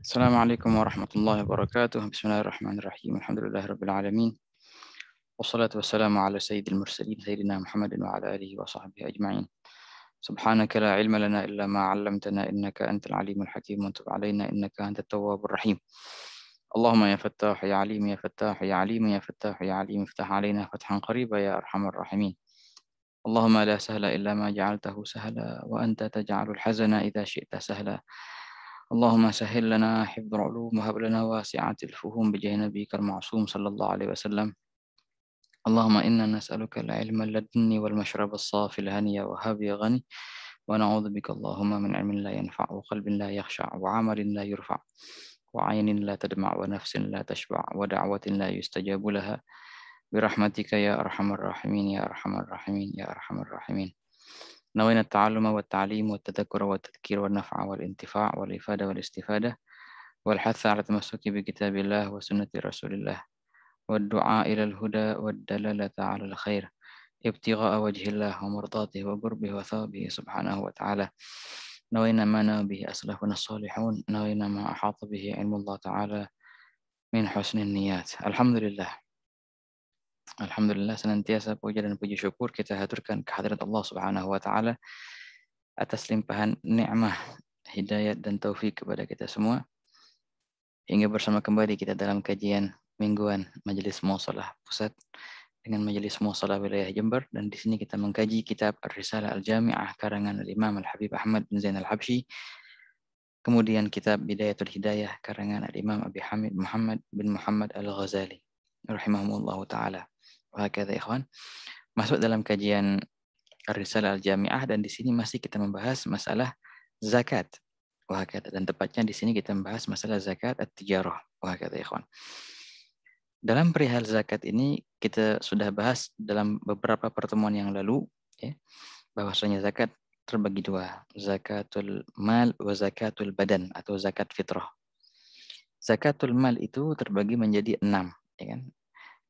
Assalamualaikum warahmatullahi wabarakatuh. Bismillahirrahmanirrahim. Alhamdulillahirabbil alamin. Wassalatu wassalamu ala sayyidil mursalin sayyidina Muhammadin wa ala alihi wa sahbihi ajma'in. Subhanaka la ilma lana illa ma 'allamtana innaka antal alimul hakim wa tub 'alaina innaka antat tawwabur rahim. Allahumma ya fattah ya alim ya fattah ya alim ya fattah ya alim iftah 'alaina fathan qariba ya arhamar rahimin. Allahumma la sahla illa ma ja'altahu sahla wa anta taj'alul hazana idza syi'ta sahla. اللهم سهل لنا حفظ العلوم وهب لنا واسعة الفهوم بجاه نبيك المعصوم صلى الله عليه وسلم. اللهم إنا نسألك العلم اللدني والمشرب الصافي الهني وهب غني ونعوذ بك اللهم من علم لا ينفع وقلب لا يخشع وعمل لا يرفع وعين لا تدمع ونفس لا تشبع ودعوة لا يستجاب لها برحمتك يا أرحم الراحمين يا أرحم الراحمين يا أرحم الراحمين. نوينا التعلم والتعليم والتذكر والتذكير والنفع والانتفاع والإفادة والاستفادة والحث على التمسك بكتاب الله وسنة رسول الله والدعاء إلى الهدى والدلالة على الخير ابتغاء وجه الله ومرضاته وقربه وثوابه سبحانه وتعالى. نوينا ما نوى به أسلافنا الصالحون نوينا ما أحاط به علم الله تعالى من حسن النيات. Alhamdulillah senantiasa puja dan puji syukur kita haturkan kehadirat Allah Subhanahu wa taala atas limpahan nikmah, hidayat dan taufik kepada kita semua hingga bersama kembali kita dalam kajian mingguan Majelis Muwasalah Pusat dengan Majelis Muwasalah Wilayah Jember, dan di sini kita mengkaji kitab Ar-Risalah Al-Jami'ah karangan Al-Imam Al-Habib Ahmad bin Zain Al-Habsyi, kemudian kitab Bidayatul Hidayah karangan Al-Imam Abi Hamid Muhammad bin Muhammad Al-Ghazali rahimahumullahu taala. Wahakadha ikhwan, masuk dalam kajian Ar-Risalah Al-Jami'ah, dan di sini masih kita membahas masalah zakat. Wahakadha, dan tepatnya di sini kita membahas masalah zakat at-tijarah. Wahakadha ikhwan. Dalam perihal zakat ini kita sudah bahas dalam beberapa pertemuan yang lalu, ya, bahwasanya zakat terbagi dua, zakatul mal wa zakatul badan atau zakat fitrah. Zakatul mal itu terbagi menjadi 6, ya kan?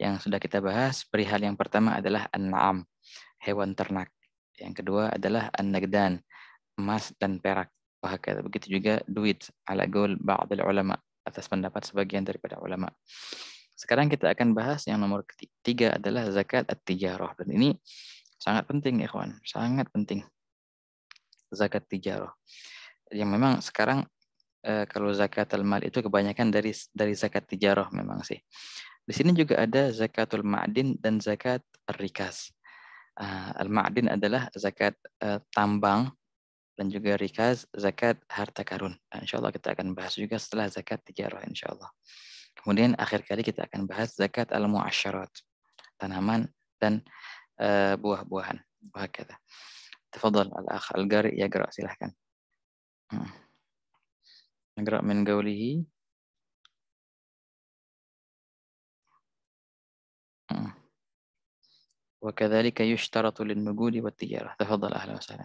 Yang sudah kita bahas, perihal yang pertama adalah an-na'am, hewan ternak. Yang kedua adalah an-nagdan, emas dan perak. Begitu juga duit, ala gaul ba'dil ulama, atas pendapat sebagian daripada ulama. Sekarang kita akan bahas yang nomor ketiga adalah zakat at-tijarah. Dan ini sangat penting ya kawan, sangat penting. Zakat tijarah. Yang memang sekarang kalau zakat al-mal itu kebanyakan dari zakat tijarah memang sih. Di sini juga ada zakatul ma'din dan zakat ar-rikaz. Al-ma'din adalah zakat tambang, dan juga rikaz zakat harta karun. Insya Allah kita akan bahas juga setelah zakat tijarah insya Allah. Kemudian akhir kali kita akan bahas zakat al-mu'asyarat, tanaman dan buah-buahan. Wahakadha. Tafadhal al-akh al-qari yaqra, silahkan. Yaqra min qawlihi. وكذلك يشترط للنقود والتجارة. تفضل أهلا وسهلا.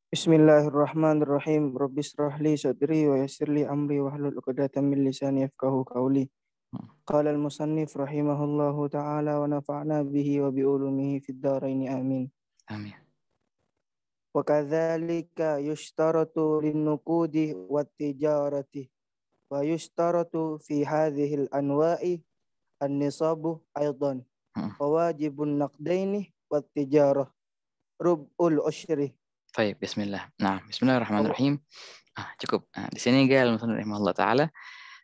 Bismillahirrahmanirrahim. Rabbi shrah li sadri wa yassir li amri wahlul 'uqdatam min lisani yafqahu qawli. Qala al-musannif rahimahullahu ta'ala wa nafa'na bihi wa bi ulumihi fid dharain amin. Amin. Wa kadzalika yushtaratu lin-nuqudi wat-tijarati wa yushtaratu fi hadhihi al-anwa'i an-nisabu aidan wa wajibun naqdaini wat-tijarah rub'ul usyri. Baik, bismillah. Nah, bismillahirrahmanirrahim. Cukup. Di sini Gal rahimahullah taala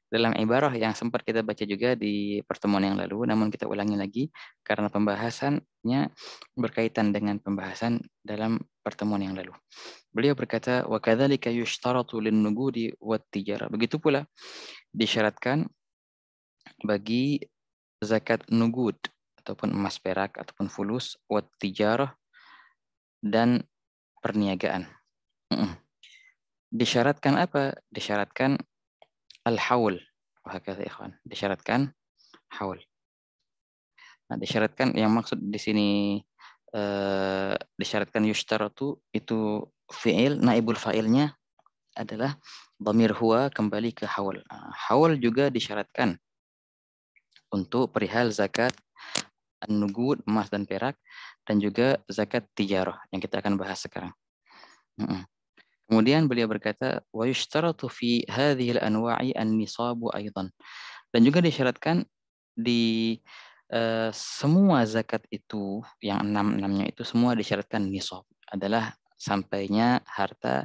dalam ibarah yang sempat kita baca juga di pertemuan yang lalu, namun kita ulangi lagi karena pembahasannya berkaitan dengan pembahasan dalam pertemuan yang lalu. Beliau berkata, wa kadzalika yushtaratu lin-nuqudi wat-tijarah. Begitu pula disyaratkan bagi zakat nugud ataupun emas perak ataupun fulus, wat-tijarah dan perniagaan. Disyaratkan apa? Disyaratkan al-haul. Wahakadha ikhwan. Disyaratkan haul. Nah, disyaratkan yang maksud di sini disyaratkan yushtaratu itu fi'il, naibul fa'ilnya adalah dhamir huwa kembali ke haul. Haul juga disyaratkan untuk perihal zakat an-nugud, emas dan perak, dan juga zakat tijarah yang kita akan bahas sekarang. Kemudian beliau berkata, wa yushtaratu fi hadhil anwa'i an-nisabu aidan. Dan juga disyaratkan di semua zakat itu, yang enam-enamnya itu semua disyaratkan nisab, adalah sampainya harta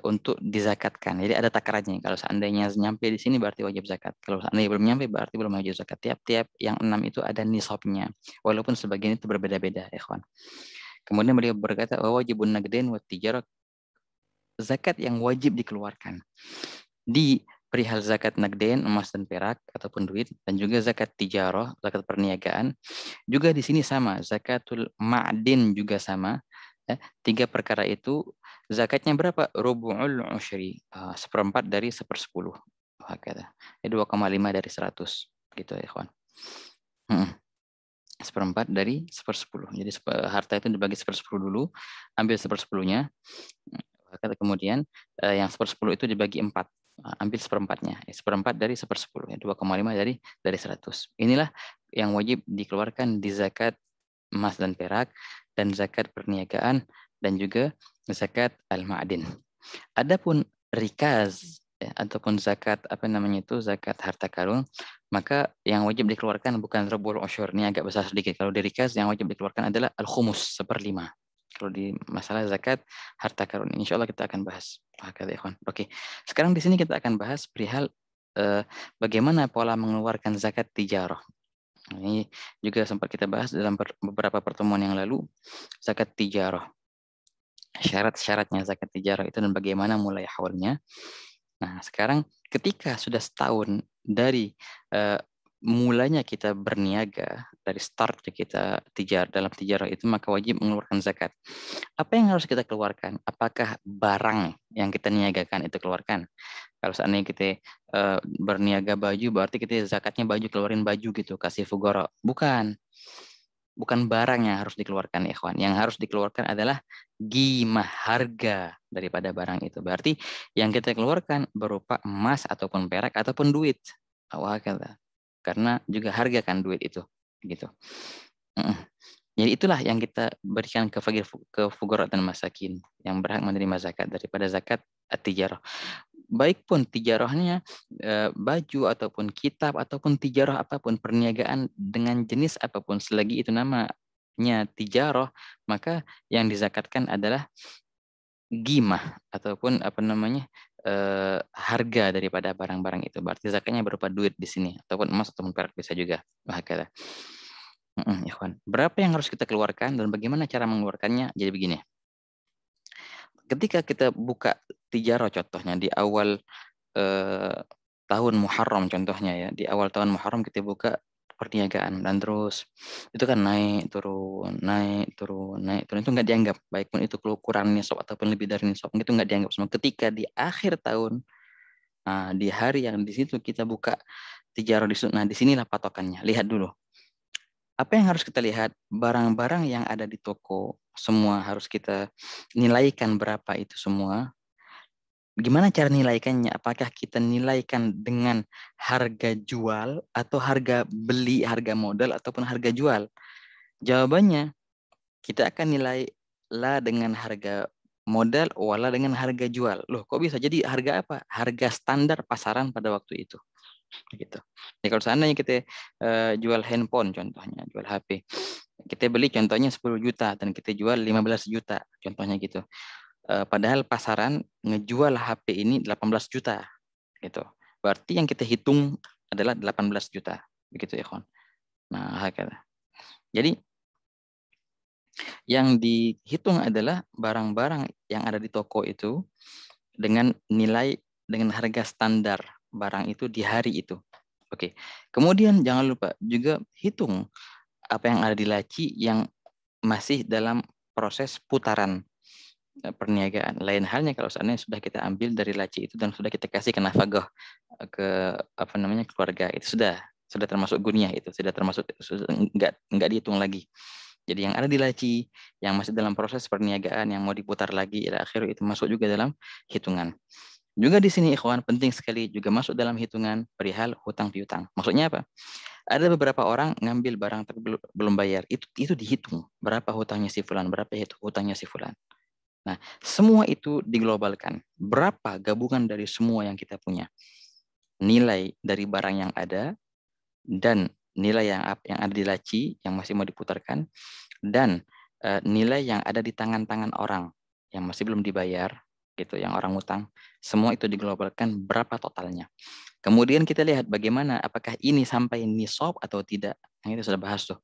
untuk dizakatkan. Jadi ada takarannya. Kalau seandainya nyampe di sini berarti wajib zakat. Kalau seandainya belum nyampe berarti belum wajib zakat. Tiap-tiap yang enam itu ada nisabnya. Walaupun sebagian itu berbeda-beda, ikhwan. Kemudian beliau berkata, wa wajibun nagdain wa tijarah, zakat yang wajib dikeluarkan di perihal zakat nagden, emas dan perak ataupun duit, dan juga zakat tijarah, zakat perniagaan. Juga di sini sama, zakatul ma'din juga sama. Tiga perkara itu zakatnya berapa? Rubu'ul usyri, seperempat dari 1/10. Hakata. 2,5 dari 100 gitu ya, ikhwan. Seperempat dari 1/10. Jadi harta itu dibagi 1/10 dulu, ambil 1/10-nya. Kemudian yang 1/10 itu dibagi 4, ambil seperempatnya. Seperempat dari 1/10, 2,5 dari 100. Inilah yang wajib dikeluarkan di zakat emas dan perak, dan zakat perniagaan, dan juga zakat al-ma'din. Adapun rikaz, ataupun zakat zakat harta karun, maka yang wajib dikeluarkan bukan rubul usyur, ini agak besar sedikit. Kalau di rikaz yang wajib dikeluarkan adalah al-khumus, 1/5. Kalau di masalah zakat harta karun, insya Allah kita akan bahas. Oke, sekarang di sini kita akan bahas perihal bagaimana pola mengeluarkan zakat tijarah. Ini juga sempat kita bahas dalam beberapa pertemuan yang lalu, zakat tijarah. Syarat-syaratnya zakat tijarah itu dan bagaimana mulai haulnya. Nah, sekarang ketika sudah setahun dari mulanya kita berniaga, dari start kita dalam tijarah itu, maka wajib mengeluarkan zakat. Apa yang harus kita keluarkan? Apakah barang yang kita niagakan itu keluarkan? Kalau seandainya kita berniaga baju, berarti kita zakatnya baju, keluarin baju gitu, kasih fugara. Bukan. Bukan barang yang harus dikeluarkan, ikhwan. Yang harus dikeluarkan adalah gimah, harga daripada barang itu. Berarti yang kita keluarkan berupa emas ataupun perak ataupun duit. Karena juga harga kan duit itu, gitu. Jadi itulah yang kita berikan ke fuqara dan masakin yang berhak menerima zakat daripada zakat at-tijarah. Baik pun tijarahnya baju ataupun kitab ataupun tijarah apapun, perniagaan dengan jenis apapun, selagi itu namanya tijarah, maka yang dizakatkan adalah gimah ataupun harga daripada barang-barang itu. Berarti zakatnya berupa duit di sini ataupun emas ataupun perak bisa juga. Bahkan ikhwan, berapa yang harus kita keluarkan dan bagaimana cara mengeluarkannya? Jadi begini. Ketika kita buka tijarah contohnya di awal tahun Muharram contohnya ya, di awal tahun Muharram kita buka perniagaan dan terus itu kan naik turun itu nggak dianggap, baik pun itu kurang nisab ataupun lebih dari nisab, itu nggak dianggap semua. Ketika di akhir tahun, di hari yang di situ kita buka tijarah di situ, nah disinilah patokannya. Lihat dulu apa yang harus kita lihat, barang-barang yang ada di toko semua harus kita nilaikan berapa itu semua. Gimana cara nilaikannya? Apakah kita nilaikan dengan harga jual atau harga beli, harga modal ataupun harga jual? Jawabannya kita akan nilai la dengan harga modal wala dengan harga jual. Loh, kok bisa? Jadi harga apa? Harga standar pasaran pada waktu itu. Gitu. Jadi kalau seandainya kita jual handphone contohnya, jual HP. Kita beli contohnya 10 juta dan kita jual 15 juta contohnya gitu. Padahal pasaran ngejual HP ini 18 juta gitu. Berarti yang kita hitung adalah 18 juta. Begitu ya, kawan. Nah, jadi yang dihitung adalah barang-barang yang ada di toko itu dengan nilai, dengan harga standar barang itu di hari itu. Oke. Kemudian jangan lupa juga hitung apa yang ada di laci yang masih dalam proses putaran perniagaan. Lain halnya kalau seandainya sudah kita ambil dari laci itu dan sudah kita kasih ke nafkah, ke keluarga, itu sudah termasuk gunyah, itu sudah termasuk, enggak dihitung lagi. Jadi yang ada di laci yang masih dalam proses perniagaan yang mau diputar lagi ila akhir, itu masuk juga dalam hitungan. Juga di sini ikhwan penting sekali juga masuk dalam hitungan perihal hutang piutang. Maksudnya apa? Ada beberapa orang ngambil barang tapi belum bayar. Itu dihitung berapa hutangnya si fulan, berapa itu hutangnya si fulan. Nah, semua itu diglobalkan. Berapa gabungan dari semua yang kita punya? Nilai dari barang yang ada dan nilai yang ada di laci yang masih mau diputarkan dan nilai yang ada di tangan-tangan orang yang masih belum dibayar gitu, yang orang utang, semua itu diglobalkan berapa totalnya. Kemudian kita lihat bagaimana apakah ini sampai nisab atau tidak. Nah, itu sudah bahas tuh.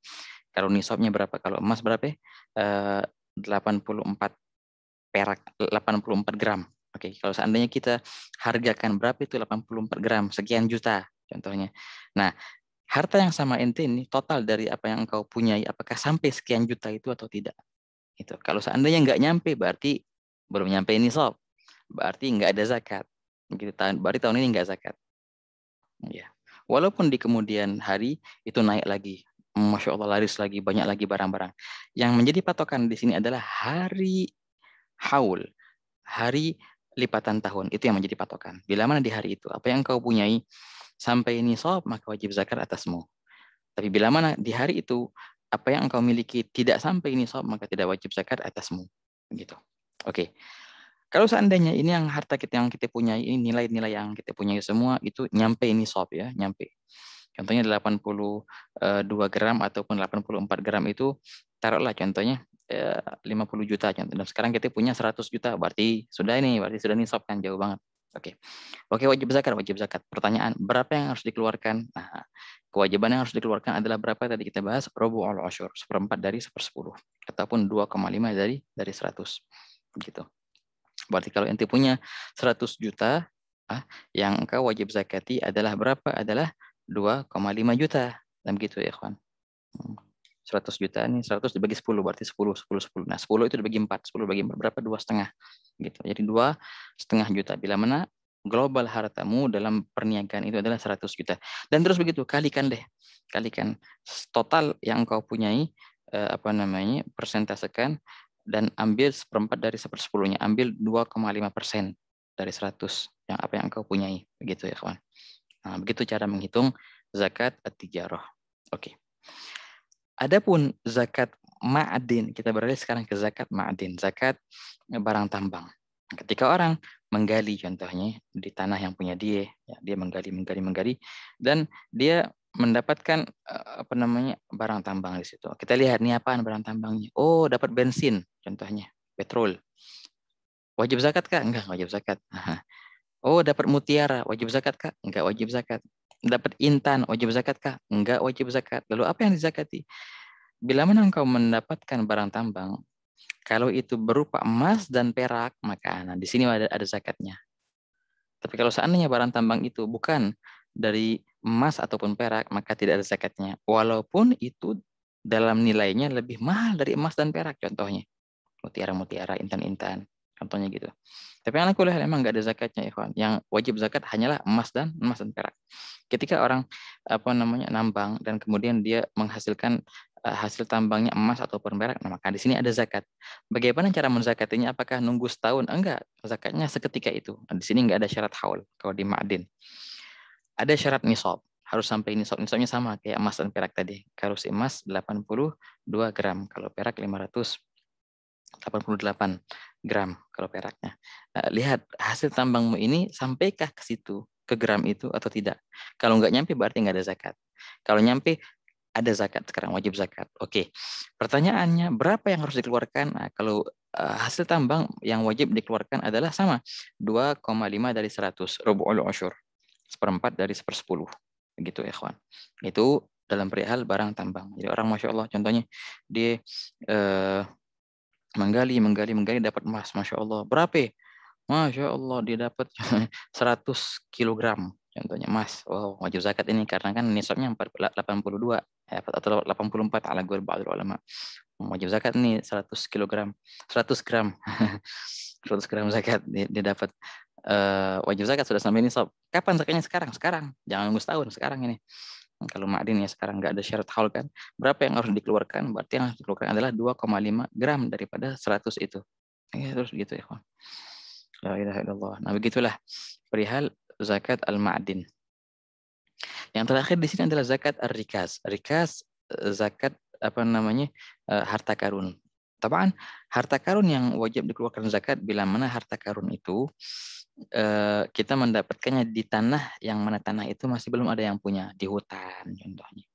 Kalau nisabnya berapa? Kalau emas berapa? 84 perak, 84 gram. Oke, kalau seandainya kita hargakan berapa itu 84 gram, sekian juta contohnya. Nah, harta yang sama ente ini total dari apa yang engkau punyai, apakah sampai sekian juta itu atau tidak? Itu. Kalau seandainya nggak nyampe, berarti belum nyampe nisab. Berarti nggak ada zakat. Gitu, berarti tahun ini nggak zakat. Ya. Walaupun di kemudian hari itu naik lagi. Masya Allah laris lagi, banyak lagi barang-barang. Yang menjadi patokan di sini adalah hari haul, hari lipatan tahun. Itu yang menjadi patokan. Bila mana di hari itu, apa yang kau punyai sampai nisab, maka wajib zakat atasmu. Tapi bila mana di hari itu, apa yang engkau miliki tidak sampai nisab, maka tidak wajib zakat atasmu. Begitu. Oke. Kalau seandainya ini yang harta kita yang kita punyai, ini nilai-nilai yang kita punyai semua itu nyampe nisab ya, nyampe. Contohnya 82 gram ataupun 84 gram itu taruhlah contohnya 50 juta contoh. Dan sekarang kita punya 100 juta, berarti sudah nisab kan, jauh banget. Oke. Oke, wajib zakat, wajib zakat. Pertanyaan, berapa yang harus dikeluarkan? Nah, kewajiban yang harus dikeluarkan adalah berapa tadi kita bahas? Rubu'ul usyur, 1/4 dari 1/10 ataupun 2,5 dari 100. Begitu. Berarti kalau ente punya 100 juta, yang engkau wajib zakati adalah berapa? Adalah 2,5 juta. Dan begitu ya, kawan. 100 juta ini 100 dibagi 10 berarti 10 10 10. Nah, 10 itu dibagi 4. 10 bagi 4 berapa? 2,5 gitu. Jadi 2,5 juta. Bila mana global hartamu dalam perniagaan itu adalah 100 juta. Dan terus begitu, kalikan deh. Kalikan total yang engkau punyai persentasekan dan ambil 1/4 dari 1/10-nya. Ambil 2,5% dari 100 yang engkau punyai. Begitu ya, kawan. Nah, begitu cara menghitung zakat at-tijarah. Oke. Adapun zakat ma'adin, kita beralih sekarang ke zakat ma'adin, zakat barang tambang. Ketika orang menggali contohnya di tanah yang punya dia, ya, dia menggali, dan dia mendapatkan barang tambang di situ. Kita lihat nih apaan barang tambangnya. Oh, dapat bensin contohnya, petrol. Wajib zakat kah? Enggak wajib zakat. Oh, dapat mutiara, wajib zakat kah? Enggak wajib zakat. Dapat intan, wajib zakat kah? Enggak wajib zakat. Lalu apa yang dizakati? Bila mana engkau mendapatkan barang tambang, kalau itu berupa emas dan perak, maka di sini ada zakatnya. Tapi kalau seandainya barang tambang itu bukan dari emas ataupun perak, maka tidak ada zakatnya. Walaupun itu dalam nilainya lebih mahal dari emas dan perak, contohnya. Mutiara-mutiara, intan-intan, contohnya gitu. Tapi yang aku lihat memang nggak ada zakatnya, ikhwan. Yang wajib zakat hanyalah emas dan perak. Ketika orang nambang dan kemudian dia menghasilkan hasil tambangnya emas ataupun perak, nah maka di sini ada zakat. Bagaimana cara menzakatinya? Apakah nunggu setahun? Enggak, zakatnya seketika itu. Nah, di sini enggak ada syarat haul kalau di ma'adin. Ada syarat nisab, harus sampai nisab. Nisabnya sama kayak emas dan perak tadi. Kalau si emas 82 gram, kalau perak 588 gram kalau peraknya. Lihat hasil tambangmu ini sampaikah ke situ, ke gram itu atau tidak. Kalau nggak nyampe berarti nggak ada zakat. Kalau nyampe ada zakat, sekarang wajib zakat. Oke. Pertanyaannya berapa yang harus dikeluarkan? Nah, kalau hasil tambang yang wajib dikeluarkan adalah sama 2,5 dari 100, rubu'ul usyur, 1/4 dari 1/10. Begitu ya, kawan. Itu dalam perihal barang tambang. Jadi orang Masya Allah contohnya dia menggali dapat emas, Masya Allah. Berapa? Masya Allah dia dapat 100 kilogram contohnya emas. Oh, wajib zakat ini karena kan nisabnya 82 atau 84 ala qaul ba'd ulama. Wajib zakat ini 100 kilogram, 100 gram. 100 gram zakat dia dapat. Wajib zakat sudah sampai nisab. Kapan zakatnya? Sekarang. Jangan nunggu setahun, sekarang ini. Kalau ma'adin ya sekarang nggak ada syarat haul kan. Berapa yang harus dikeluarkan? Berarti yang harus dikeluarkan adalah 2,5 gram daripada 100 itu. Ya, terus gitu ya, kawan. La ilaha illallah. Nah, begitulah perihal zakat al-ma'adin. Yang terakhir di sini adalah zakat ar-rikaz. Rikaz zakat harta karun. Taban harta karun yang wajib dikeluarkan zakat bila mana harta karun itu kita mendapatkannya di tanah yang mana tanah itu masih belum ada yang punya, di hutan contohnya.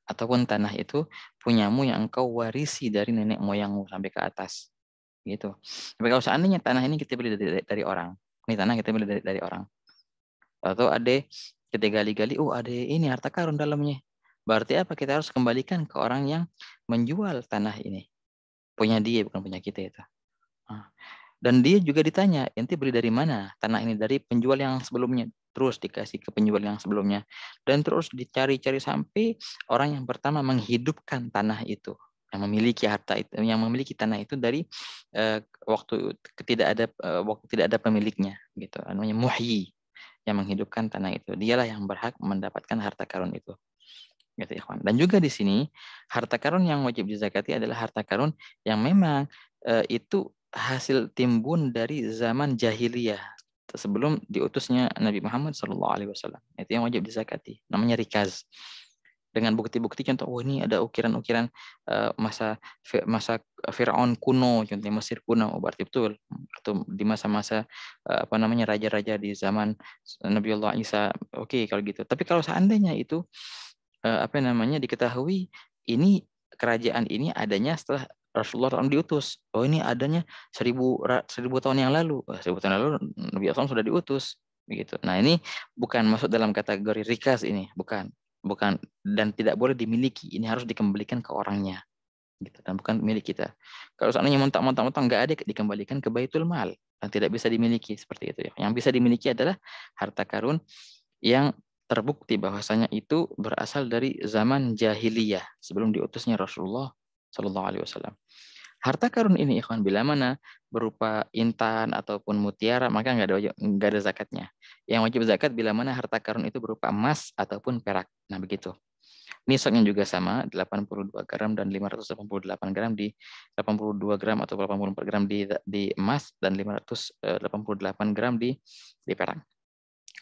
Ataupun tanah itu punyamu yang engkau warisi dari nenek moyangmu sampai ke atas. Gitu. Tapi kalau seandainya tanah ini kita beli dari orang, ini tanah kita beli dari orang. Atau ada kita gali-gali, oh ada ini harta karun dalamnya. Berarti apa? Kita harus kembalikan ke orang yang menjual tanah ini. Punya dia, bukan punya kita itu. Nah, dan dia juga ditanya, ente beli dari mana tanah ini? Dari penjual yang sebelumnya. Terus dikasih ke penjual yang sebelumnya. Dan terus dicari-cari sampai orang yang pertama menghidupkan tanah itu. Yang memiliki harta itu, yang memiliki tanah itu dari waktu tidak ada pemiliknya, gitu. Namanya muhyi, yang menghidupkan tanah itu. Dialah yang berhak mendapatkan harta karun itu. Gitu, ikhwan. Dan juga di sini harta karun yang wajib dizakati adalah harta karun yang memang itu hasil timbun dari zaman jahiliyah sebelum diutusnya Nabi Muhammad SAW. Itu yang wajib dizakati. Namanya rikaz. Dengan bukti-bukti contoh, oh ini ada ukiran-ukiran masa Firaun kuno, contohnya Mesir kuno, oh, berarti betul. Atau di masa-masa raja-raja di zaman Nabiullah Isa. Oke, kalau gitu. Tapi kalau seandainya itu diketahui ini kerajaan ini adanya setelah Rasulullah SAW diutus. Oh ini adanya 1000 tahun yang lalu. 1000 tahun yang lalu Nabi SAW sudah diutus. Begitu. Nah ini bukan masuk dalam kategori rikas ini, bukan dan tidak boleh dimiliki. Ini harus dikembalikan ke orangnya. Gitu. Dan bukan milik kita. Kalau seandainya mentang-mentang nggak ada, dikembalikan ke Baitul Mal dan tidak bisa dimiliki seperti itu. Yang bisa dimiliki adalah harta karun yang terbukti bahwasanya itu berasal dari zaman jahiliyah sebelum diutusnya Rasulullah Shallallahu Alaihi Wasallam. Harta karun ini, ikhwan, bila mana berupa intan ataupun mutiara, maka nggak ada zakatnya. Yang wajib zakat bila mana harta karun itu berupa emas ataupun perak. Nah begitu. Nisabnya juga sama, 82 gram dan 588 gram di 82 gram atau 84 gram di emas dan 588 gram di perak.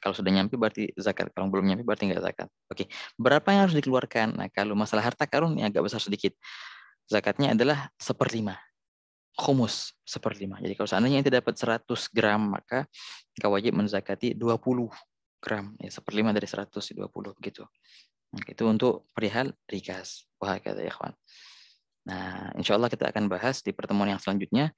Kalau sudah nyampe berarti zakat, kalau belum nyampe berarti nggak zakat. Oke, berapa yang harus dikeluarkan? Nah, kalau masalah harta karun yang agak besar sedikit. Zakatnya adalah 1/5. Khumus 1/5. Jadi kalau seandainya ente dapat 100 gram, maka kau wajib menzakati 20 gram. Ya, 1/5 dari 100, 20 gitu. Nah, itu untuk perihal rikas. Wah, kata ya kawan. Nah, insya Allah kita akan bahas di pertemuan yang selanjutnya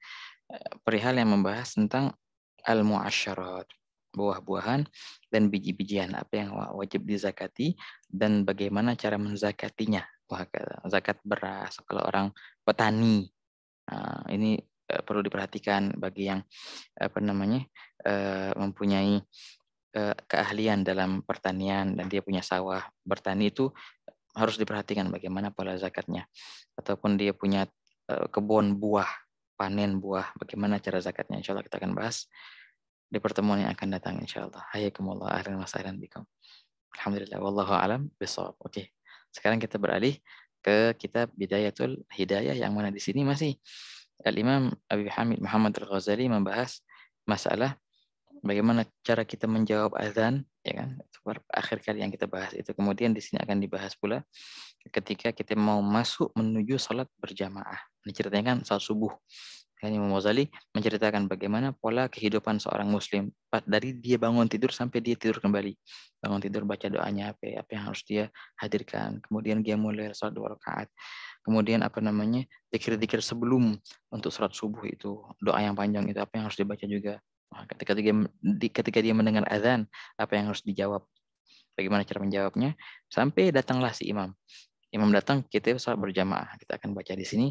perihal yang membahas tentang al-mu'asyarat, buah-buahan dan biji-bijian, apa yang wajib dizakati dan bagaimana cara menzakatinya. Wah, zakat beras kalau orang petani. Nah, ini perlu diperhatikan bagi yang mempunyai keahlian dalam pertanian dan dia punya sawah bertani, itu harus diperhatikan bagaimana pola zakatnya. Ataupun dia punya kebun buah, panen buah, bagaimana cara zakatnya. Insya Allah kita akan bahas di pertemuan yang akan datang, insya Allah. Hayakumullah, ahlan wa sahlan bikum. Alhamdulillah, wallahu alam bisawab. Oke, sekarang kita beralih ke kitab Bidayatul Hidayah, yang mana di sini masih Al-Imam Abi Hamid Muhammad Al-Ghazali membahas masalah bagaimana cara kita menjawab azan, ya kan? Itu akhir kali yang kita bahas itu. Kemudian di sini akan dibahas pula ketika kita mau masuk menuju salat berjamaah. Diceritakan salat subuh. Imam Ghazali menceritakan bagaimana pola kehidupan seorang muslim dari dia bangun tidur sampai dia tidur kembali. Bangun tidur baca doanya apa yang harus dia hadirkan. Kemudian dia mulai salat 2 rakaat. Kemudian zikir-zikir sebelum untuk salat subuh itu, doa yang panjang itu apa yang harus dibaca juga. Nah, ketika dia mendengar azan, apa yang harus dijawab? Bagaimana cara menjawabnya? Sampai datanglah si imam. Imam datang, kita salat berjamaah. Kita akan baca di sini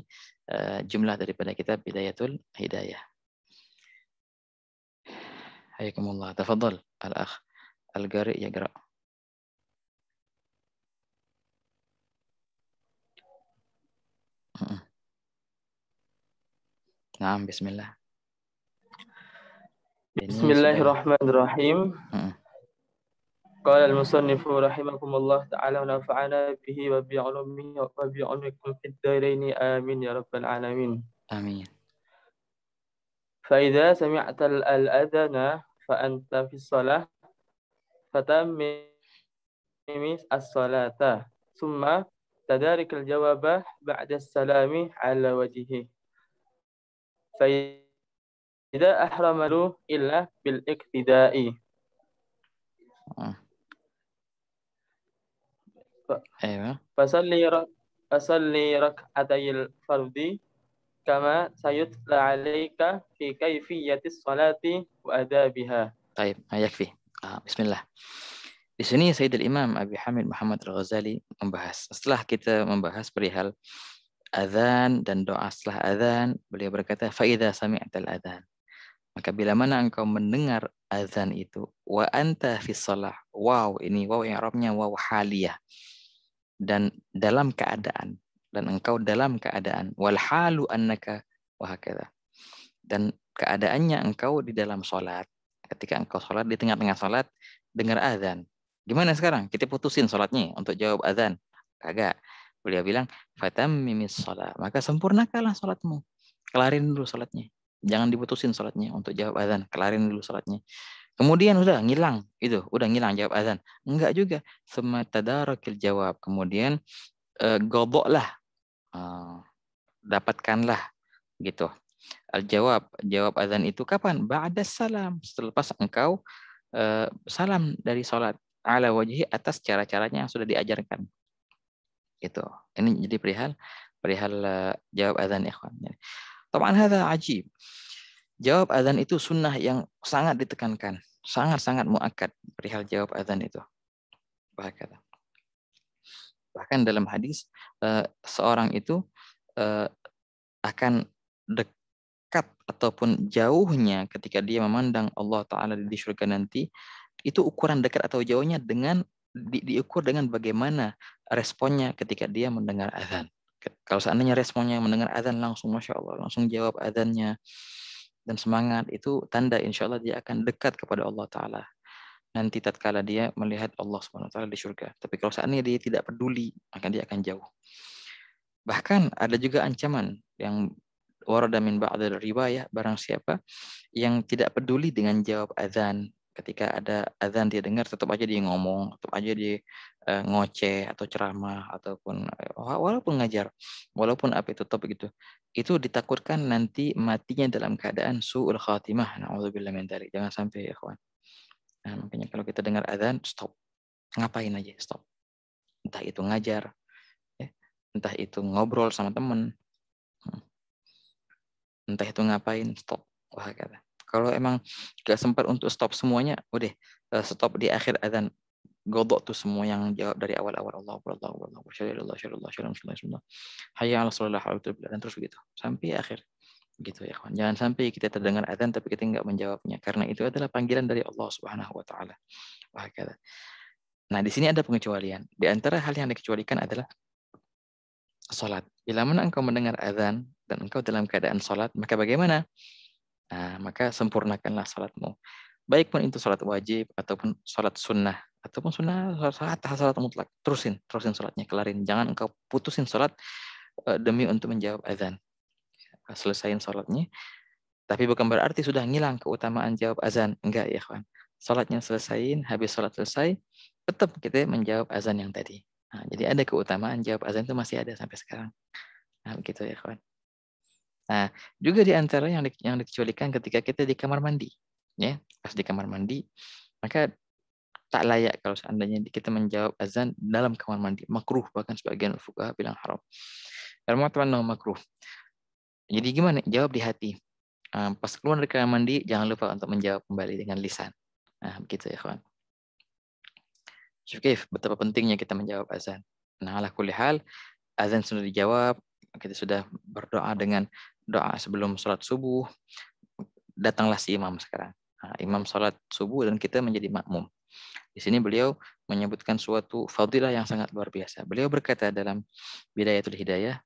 jumlah daripada kitab Bidayatul Hidayah. Hayakumullah. Tafadhal al-akh al-qari yaqra. Naam, bismillah. Bismillahirrahmanirrahim. Qala al-musannifu rahimakumullah ta'ala wa nafa'ana bihi wa bi'ulumihi wa bi'ulumikum fid dharaini amin ya rabbal alamin. Amin. Fa idza sami'ta al-adhana fa anta fi shalah fatammim as-salata thumma tadarik al-jawaba ba'da as-salami ala wajhihi فإذا أحرم له إلا بالاقتداء أيوة. فصلي ركعتي الفرض كما سيتلى عليك في كيفية الصلاة وآدابها. طيب يكفي. بسم الله. Di sini Sayyidul Imam Abi Hamid Muhammad Al-Ghazali membahas. Setelah kita membahas perihal azan dan doa setelah azan, beliau berkata, "Faidza sami'tal adzan." Maka bila mana engkau mendengar azan itu, wa anta fi shalah. Wow, ini wow yang Arabnya wow haliyah. Dan dalam keadaan, dan engkau dalam keadaan, wal halu annaka wa hakadha. Dan keadaannya engkau di dalam salat. Ketika engkau salat, di tengah-tengah salat dengar azan. Gimana sekarang? Kita putusin salatnya untuk jawab azan? Kagak. Beliau bilang, "Fatammimis shalah." Maka sempurnakanlah salatmu. Kelarin dulu salatnya. Jangan diputusin salatnya untuk jawab azan. Kelarin dulu salatnya. Kemudian udah ngilang itu, udah ngilang jawab azan. Enggak juga. Sematadarakil jawab. Kemudian godoklah, dapatkanlah gitu. Jawab azan itu kapan? Ba'da salam. Selepas engkau salam dari salat, ala wajhi, atas cara-caranya yang sudah diajarkan. Gitu. Ini jadi perihal jawab azan, ikhwan. Taban hadza ajib. Jawab azan itu sunnah yang sangat ditekankan, sangat-sangat muakkad perihal jawab azan itu. Bahkan dalam hadis seorang itu akan dekat ataupun jauhnya ketika dia memandang Allah Ta'ala di surga nanti, itu ukuran dekat atau jauhnya dengan diukur dengan bagaimana responnya ketika dia mendengar azan. Kalau seandainya responnya mendengar azan langsung, Masya Allah, langsung jawab azannya dan semangat, itu tanda insya Allah dia akan dekat kepada Allah Ta'ala nanti tatkala dia melihat Allah Subhanahu wa taala di surga. Tapi kalau seandainya dia tidak peduli, maka dia akan jauh. Bahkan ada juga ancaman yang warada min ba'd riwayah, barang siapa yang tidak peduli dengan jawab azan, ketika ada azan dia dengar tetap aja dia ngomong, tetap aja dia ngoceh atau ceramah ataupun walaupun ngajar, walaupun apa itu top gitu. Itu ditakutkan nanti matinya dalam keadaan su'ul khatimah. Na'udzubillah min dzalik. Jangan sampai ya, ikhwan. Nah, makanya kalau kita dengar azan, stop. Ngapain aja, stop. Entah itu ngajar, ya. Entah itu ngobrol sama temen, entah itu ngapain, stop. Wah, kata. Kalau emang gak sempat untuk stop semuanya, udah stop di akhir azan. Godok tuh semua yang jawab dari awal-awal. Allah dan terus begitu sampai akhir. Gitu ya kawan. Jangan sampai kita terdengar azan tapi kita nggak menjawabnya, karena itu adalah panggilan dari Allah Subhanahu wa taala. Nah, di sini ada pengecualian. Di antara hal yang dikecualikan adalah salat. Bila mana engkau mendengar azan dan engkau dalam keadaan salat, maka bagaimana? Nah, maka sempurnakanlah salatmu. Baik pun itu salat wajib ataupun salat sunnah ataupun sunnah, salat mutlak. Terusin salatnya, kelarin. Jangan engkau putusin salat demi untuk menjawab azan. Selesaiin salatnya, tapi bukan berarti sudah ngilang keutamaan jawab azan. Enggak ya kawan. Salatnya selesaiin, habis salat selesai, tetap kita menjawab azan yang tadi. Nah, jadi ada keutamaan jawab azan itu masih ada sampai sekarang. Nah, begitu ya kawan. Nah, juga di antara yang dikecualikan ketika kita di kamar mandi. Ya, pas di kamar mandi, maka tak layak kalau seandainya kita menjawab azan dalam kamar mandi. Makruh, bahkan sebagian fuqaha bilang haram. Al-mu'tabar makruh. Jadi gimana? Jawab di hati. Pas keluar dari kamar mandi, jangan lupa untuk menjawab kembali dengan lisan. Nah, begitu ya kawan. Syukif, betapa pentingnya kita menjawab azan. Nah, ala kulli hal, azan sudah dijawab, kita sudah berdoa dengan doa sebelum sholat subuh, datanglah si imam sekarang. Nah, imam sholat subuh dan kita menjadi makmum. Di sini beliau menyebutkan suatu fadilah yang sangat luar biasa. Beliau berkata dalam Bidayatul Hidayah,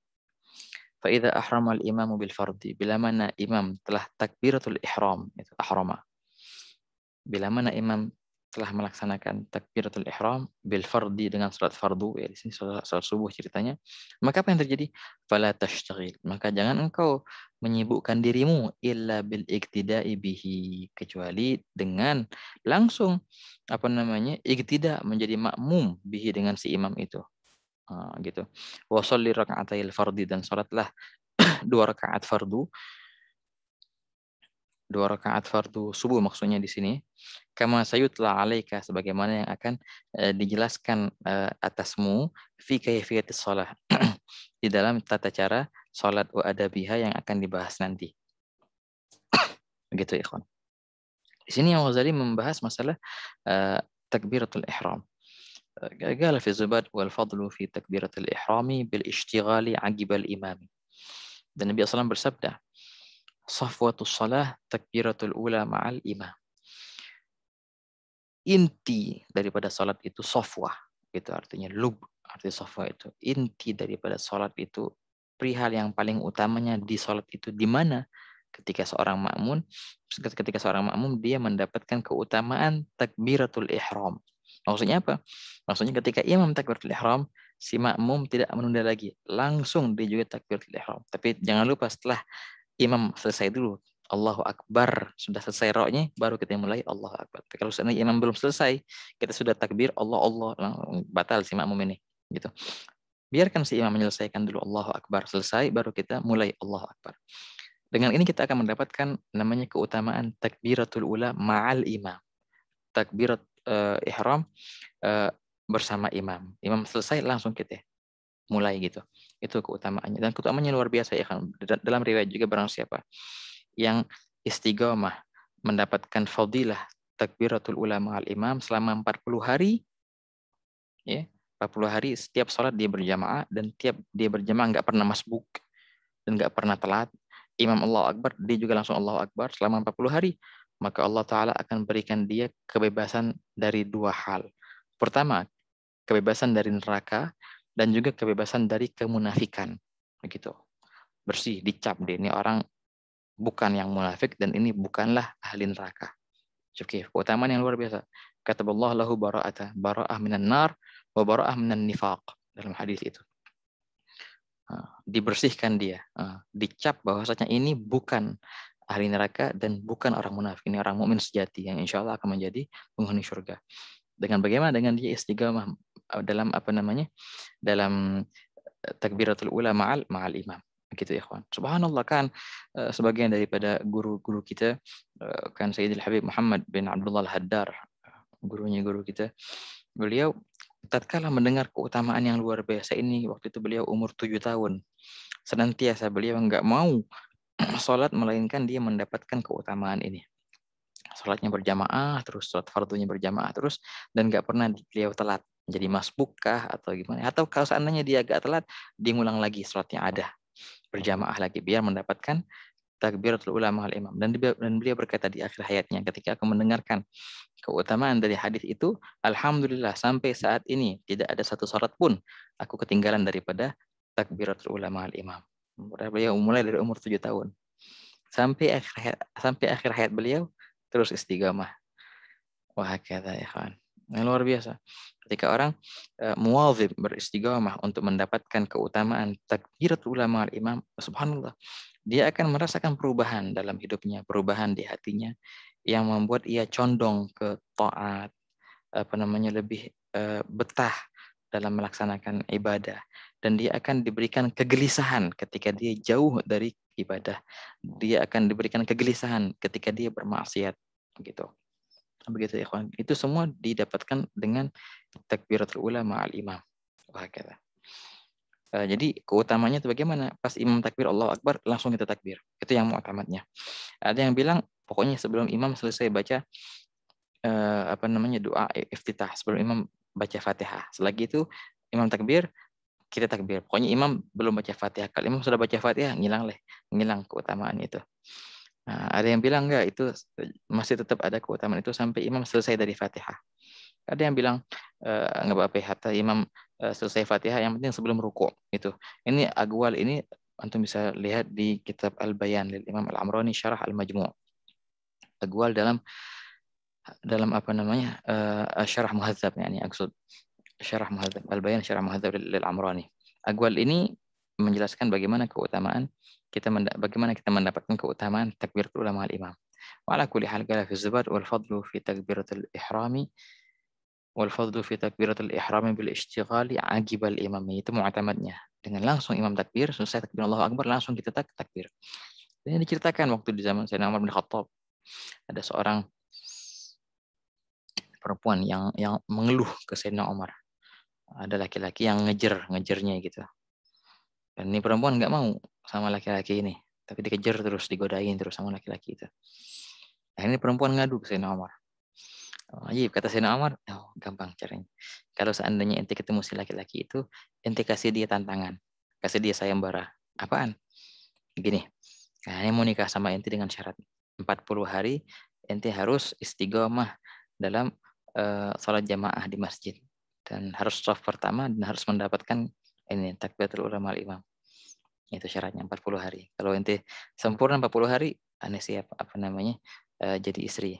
فَإِذَا أَحْرَمَ الْإِمَامُ بِالْفَرْضِ, bila mana imam telah takbiratul ihram, itu ahrama. Bila mana imam telah melaksanakan takbiratul ihram bil fardi, dengan salat fardu, ya di sini salat subuh ceritanya, maka apa yang terjadi? Fala tashtaghil, maka jangan engkau menyibukkan dirimu illa bil iktida'i bihi, kecuali dengan langsung iktida, menjadi makmum bihi, dengan si imam itu. Gitu. Wa sholli raka'atayil fardi, dan salatlah 2 rakaat fardu 2 rakaat fardu subuh maksudnya di sini, kama sayutla alaika sebagaimana yang akan dijelaskan atasmu fi kayfiyatis shalah di dalam tata cara salat wa adabiha yang akan dibahas nanti. Begitu ikhwan. Di sini Al-Ghazali membahas masalah takbiratul ihram. قال في الزبد والفضل في تكبيرة الإحرام بالاشتغال عقب الإمام. Dan Nabi SAW bersabda, Safwatus salah takbiratul ula ma'al imam. Inti daripada salat itu safwah. Itu artinya lub. Arti safwah itu. Inti daripada salat itu, perihal yang paling utamanya di salat itu di mana? Ketika seorang makmum dia mendapatkan keutamaan takbiratul ihram. Maksudnya apa? Maksudnya ketika imam takbiratul ihram, si makmum tidak menunda lagi. Langsung dia juga takbiratul ihram. Tapi jangan lupa setelah imam selesai dulu Allahu Akbar, sudah selesai roknya, baru kita mulai Allahu Akbar. Tapi kalau seandainya imam belum selesai, kita sudah takbir Allah, batal si makmum ini. Gitu. Biarkan si imam menyelesaikan dulu Allahu Akbar, selesai, baru kita mulai Allahu Akbar. Dengan ini kita akan mendapatkan namanya keutamaan takbiratul ula ma'al imam. Takbirat ihram bersama imam. Imam selesai, langsung kita mulai gitu. Itu keutamaannya. Dan keutamaannya luar biasa ya kan. Dalam riwayat juga barang siapa yang istiqamah mendapatkan fadilah takbiratul ulama al-imam selama 40 hari, ya, 40 hari setiap sholat dia berjamaah, dan tiap dia berjamaah nggak pernah masbuk dan nggak pernah telat. Imam Allahu Akbar, dia juga langsung Allahu Akbar selama 40 hari. Maka Allah Ta'ala akan berikan dia kebebasan dari 2 hal. Pertama, kebebasan dari neraka, dan juga kebebasan dari kemunafikan. Begitu. Bersih, dicap dia. Ini orang bukan yang munafik, dan ini bukanlah ahli neraka. Oke, keutamaan yang luar biasa. Kataballahu lahu bara'ah minan nar wa bara'ah minan nifaq. Dalam hadis itu. Dibersihkan dia. Dicap bahwasanya ini bukan ahli neraka dan bukan orang munafik. Ini orang mukmin sejati yang insya Allah akan menjadi penghuni surga. Dengan bagaimana? Dengan dia istiqamah dalam dalam takbiratul ula ma'al imam. Begitu ya ikhwan. Subhanallah, kan sebagian daripada guru-guru kita, kan Sayyidil Habib Muhammad bin Abdullah Al-Haddar, gurunya guru kita, beliau tatkala mendengar keutamaan yang luar biasa ini, waktu itu beliau umur 7 tahun. Senantiasa beliau enggak mau sholat melainkan dia mendapatkan keutamaan ini. Sholatnya berjamaah terus, sholat fardunya berjamaah terus, dan enggak pernah beliau telat. Jadi masbuk kah atau gimana? Atau kalau seandainya dia agak telat, dia ngulang lagi sholatnya ada. Berjamaah lagi biar mendapatkan takbiratul ulama al-imam. Dan beliau berkata di akhir hayatnya ketika aku mendengarkan keutamaan dari hadis itu, alhamdulillah sampai saat ini tidak ada satu salat pun aku ketinggalan daripada takbiratul ulama al-imam. Beliau mulai dari umur 7 tahun sampai akhir hayat beliau terus istiqamah. Wah, kata ya kawan. Yang luar biasa. Ketika orang muwadzib beristiqamah untuk mendapatkan keutamaan takbiratul ulama al-imam, subhanallah, dia akan merasakan perubahan dalam hidupnya, perubahan di hatinya yang membuat ia condong ke taat, lebih betah dalam melaksanakan ibadah, dan dia akan diberikan kegelisahan ketika dia jauh dari ibadah. Dia akan diberikan kegelisahan ketika dia bermaksiat, gitu. Begitu ya kawan. Itu semua didapatkan dengan takbiratul ula ma'al imam. Wah, kata. Jadi keutamanya itu bagaimana? Pas imam takbir Allahu Akbar, langsung kita takbir. Itu yang mu'tamadnya. Ada yang bilang pokoknya sebelum imam selesai baca doa iftitah, sebelum imam baca Fatihah. Selagi itu imam takbir, kita takbir. Pokoknya imam belum baca Fatihah. Kalau imam sudah baca Fatihah, ngilang keutamaan itu. Nah, ada yang bilang enggak, itu masih tetap ada keutamaan itu sampai imam selesai dari Fatihah. Ada yang bilang enggak apa-apa hatta imam selesai Fatihah, yang penting sebelum rukuk itu. Ini agwal ini antum bisa lihat di kitab Al-Bayan lil Imam Al-Amrani Syarah Al-Majmu'. Agwal dalam Syarah Muhadzab, yakni maksud Syarah Muhadzab Al-Bayan Syarah Muhadzab lil Amrani. Agwal ini menjelaskan bagaimana bagaimana kita mendapatkan keutamaan takbiratul ulama al-imam. Wa ala kulli hal qala fi zubat wal fadlu fi takbiratul ihrami bil ishtighali aqib al-imam. Itu mu'tamadnya. Dengan langsung imam takbir, selesai takbir Allahu Akbar, langsung kita takbir. Dan ini diceritakan waktu di zaman Sayyidina Umar bin Khattab. Ada seorang perempuan yang mengeluh ke Sayyidina Umar. Ada laki-laki yang ngejernya gitu. Dan ini perempuan nggak mau sama laki-laki ini, tapi dikejar terus, digodain terus sama laki-laki itu. Akhirnya perempuan ngadu ke Sayyidina Umar. Ajib, kata Sayyidina Umar, oh, gampang caranya. Kalau seandainya ente ketemu si laki-laki itu, ente kasih dia tantangan, kasih dia sayembara. Apaan? Gini, kayaknya mau nikah sama ente dengan syarat 40 hari ente harus istiqomah dalam sholat jamaah di masjid, dan harus shaf pertama dan harus mendapatkan ini takbiratul ulama al-imam. Itu syaratnya 40 hari. Kalau ente sempurna 40 hari, aneh siap jadi istri.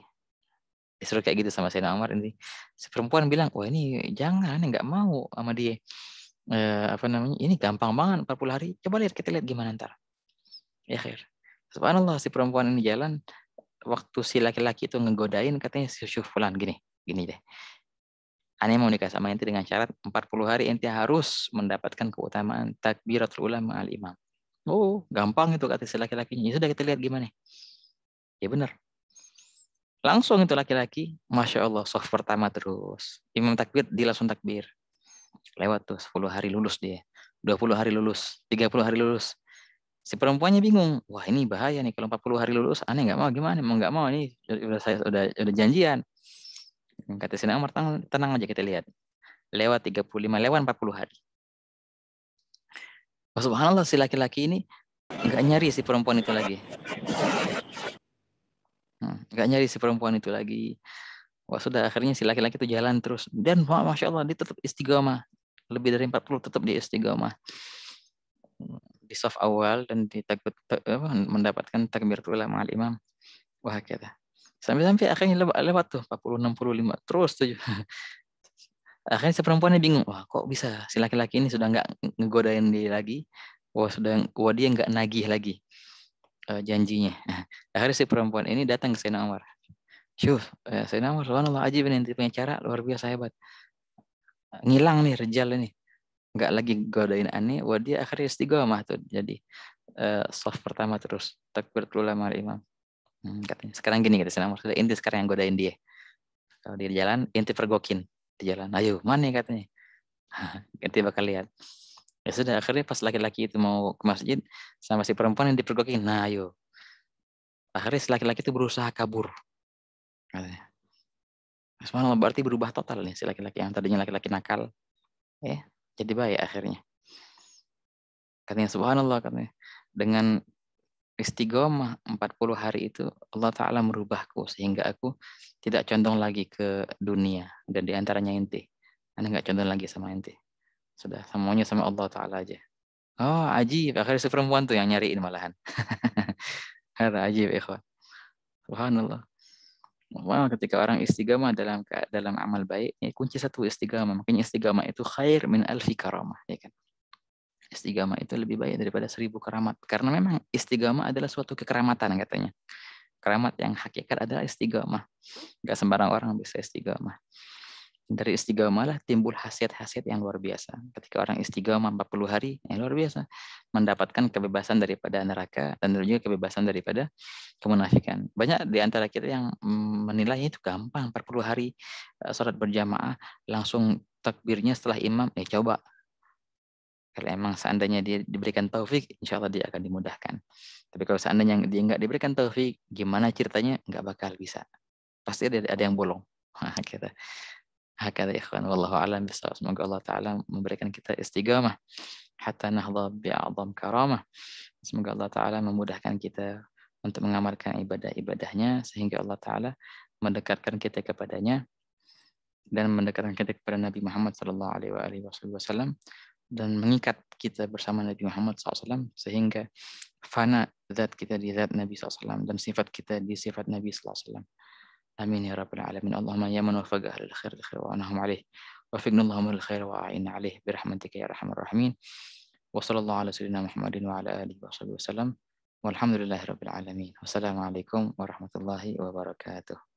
Disuruh kayak gitu sama Sayyidina Umar. Ini si perempuan bilang, wah ini jangan, nggak mau sama dia. Ini gampang banget 40 hari. Coba kita lihat gimana ntar. Ya khair. Subhanallah, si perempuan ini jalan, waktu si laki-laki itu ngegodain, katanya si fulan gini deh. Aneh mau nikah sama ente dengan syarat 40 hari ente harus mendapatkan keutamaan takbiratul ulama al-imam. Oh, gampang itu kata si laki-lakinya. Ya sudah, kita lihat gimana. Ya benar. Langsung itu laki-laki, Masya Allah, shaf pertama terus. Imam takbir, dia langsung takbir. Lewat tuh 10 hari lulus dia. 20 hari lulus. 30 hari lulus. Si perempuannya bingung. Wah ini bahaya nih, kalau 40 hari lulus, aneh nggak mau gimana? Mau nggak mau, ini udah janjian. Kata Sayyidina Umar, tenang aja kita lihat. Lewat 35, lewat 40 hari. Subhanallah, si laki-laki ini nggak nyari si perempuan itu lagi. Nggak nyari si perempuan itu lagi. Wah sudah, akhirnya si laki-laki itu jalan terus. Dan Masya Allah, dia tetap istiqomah. Lebih dari 40 tetap dia istiqomah. Di shaf awal dan mendapatkan takbiratul ulama al-imam. Wah kata. Sampai-sampai akhirnya lewat tuh 40, 65 terus tuh. Akhirnya si perempuannya bingung. Wah kok bisa si laki-laki ini sudah nggak ngegodain dia lagi. Wah dia nggak nagih lagi janjinya. Akhirnya si perempuan ini datang ke Sayyidina Umar. Sayyidina Umar, subhanallah, ajib ini punya cara luar biasa hebat. Ngilang nih rejal ini. Nggak lagi godain aneh. Wah dia akhirnya istiqomah tuh. Jadi shaf pertama terus. Takbiratul ulama al-imam. Katanya. Sekarang gini kata Sayyidina Umar. Sudah inti sekarang yang godain dia. Kalau dia jalan, inti pergokin. Di jalan. Ayo, mana katanya. Inti bakal lihat. Ya sudah, akhirnya pas laki-laki itu mau ke masjid, sama si perempuan yang dipergokin. Nah, ayo. Akhirnya si laki-laki itu berusaha kabur. Katanya. Subhanallah, berarti berubah total nih si laki-laki yang tadinya laki-laki nakal. Jadi baik akhirnya. Katanya subhanallah, katanya. Dengan istiqomah 40 hari itu, Allah Ta'ala merubahku sehingga aku tidak condong lagi ke dunia. Dan diantaranya inti. Anda nggak condong lagi sama inti. Sudah, semuanya sama Allah Ta'ala aja. Oh, ajib. Akhirnya si perempuan tuh yang nyariin malahan. Ada ajib, ikhwan. Subhanallah. Wah, ketika orang istiqamah dalam amal baik, ya kunci satu istiqamah. Makanya istiqamah itu khair min alfi karamah, ya kan? Istiqamah itu lebih baik daripada 1000 keramat. Karena memang istiqamah adalah suatu kekeramatan katanya. Keramat yang hakikat adalah istiqamah. Gak sembarang orang bisa istiqamah. Dari istiqamah lah timbul khasiat-khasiat yang luar biasa. Ketika orang istiqamah 40 hari, yang luar biasa. Mendapatkan kebebasan daripada neraka dan juga kebebasan daripada kemunafikan. Banyak di antara kita yang menilai itu gampang, 40 hari sholat berjamaah, langsung takbirnya setelah imam, coba. Kalau emang seandainya dia diberikan taufik, insya Allah dia akan dimudahkan. Tapi kalau seandainya dia nggak diberikan taufik, gimana ceritanya? Nggak bakal bisa. Pasti ada yang bolong. Kita. Hakadha ikhwan, wallahu a'lam bishawab. Semoga Allah Ta'ala memberikan kita istiqamah hatta nahdha bi'a'zam karamah. Semoga Allah Ta'ala memudahkan kita untuk mengamalkan ibadah-ibadahnya sehingga Allah Ta'ala mendekatkan kita kepadanya dan mendekatkan kita kepada Nabi Muhammad SAW dan mengikat kita bersama Nabi Muhammad SAW sehingga fana zat kita di zat Nabi SAW dan sifat kita di sifat Nabi SAW. آمين يا رب العالمين. اللهم يا من وفق أهل الخير الخير وأنهم عليه وفقنا اللهم للخير وأعنا عليه برحمتك يا أرحم الراحمين. وصلى الله على سيدنا محمد وعلى آله وصحبه وسلم والحمد لله رب العالمين. والسلام عليكم ورحمة الله وبركاته.